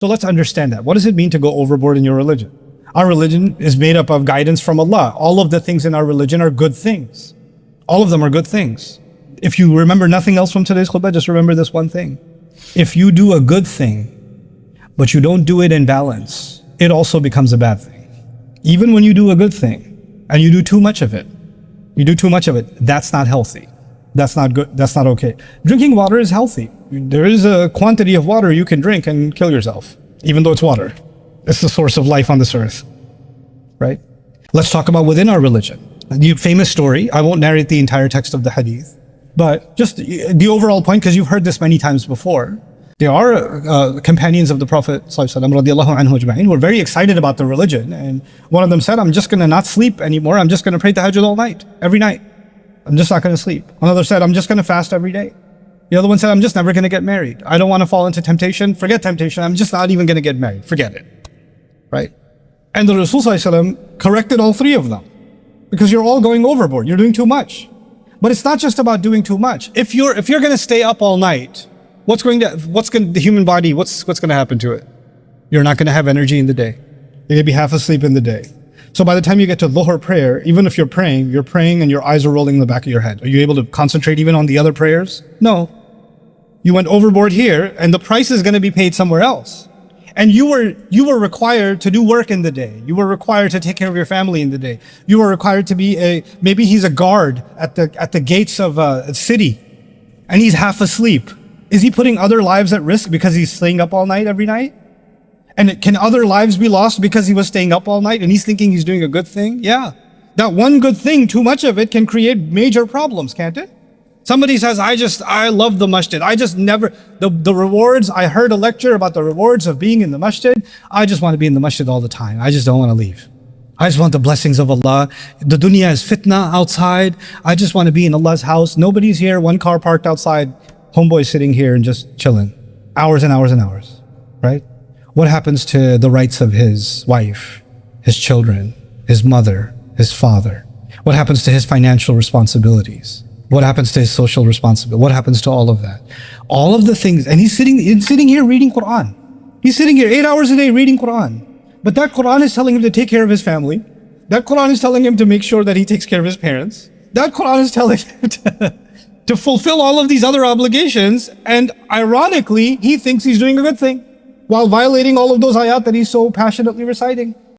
So let's understand that. What does it mean to go overboard in your religion? Our religion is made up of guidance from Allah. All of the things in our religion are good things. All of them are good things. If you remember nothing else from today's khutbah, just remember this one thing. If you do a good thing, but you don't do it in balance, it also becomes a bad thing. Even when you do a good thing, and you do too much of it, that's not healthy. That's not good, that's not okay. Drinking water is healthy. There is a quantity of water you can drink and kill yourself, even though it's water. It's the source of life on this earth, right? Let's talk about within our religion. The famous story, I won't narrate the entire text of the hadith, but just the overall point, because you've heard this many times before. There are companions of the Prophet ﷺ who were very excited about the religion, and one of them said, I'm just going to not sleep anymore. I'm just going to pray tahajjud all night, every night. I'm just not going to sleep. Another said, I'm just going to fast every day. The other one said, I'm just never going to get married. I don't want to fall into temptation. Forget temptation. I'm just not even going to get married. Forget it. Right? And the Rasul ﷺ corrected all three of them, because you're all going overboard. You're doing too much. But it's not just about doing too much. If you're going to stay up all night, the human body, what's going to happen to it? You're not going to have energy in the day. You're going to be half asleep in the day. So by the time you get to Dhuhr prayer, even if you're praying and your eyes are rolling in the back of your head. Are you able to concentrate even on the other prayers? No. You went overboard here, and the price is going to be paid somewhere else. And you were required to do work in the day. You were required to take care of your family in the day. You were required to be maybe he's a guard at the gates of a city, and he's half asleep. Is he putting other lives at risk because he's staying up all night every night? And can other lives be lost because he was staying up all night and he's thinking he's doing a good thing? Yeah. That one good thing, too much of it, can create major problems, can't it? Somebody says, I love the masjid. The rewards, I heard a lecture about the rewards of being in the masjid. I just want to be in the masjid all the time. I just don't want to leave. I just want the blessings of Allah. The dunya is fitna outside. I just want to be in Allah's house. Nobody's here. One car parked outside. Homeboy sitting here and just chilling. Hours and hours and hours. Right? What happens to the rights of his wife, his children, his mother, his father? What happens to his financial responsibilities? What happens to his social responsibility? What happens to all of that? All of the things, and he's sitting here reading Quran. He's sitting here 8 hours a day reading Quran. But that Quran is telling him to take care of his family. That Quran is telling him to make sure that he takes care of his parents. That Quran is telling him to fulfill all of these other obligations. And ironically, he thinks he's doing a good thing while violating all of those ayat that he's so passionately reciting.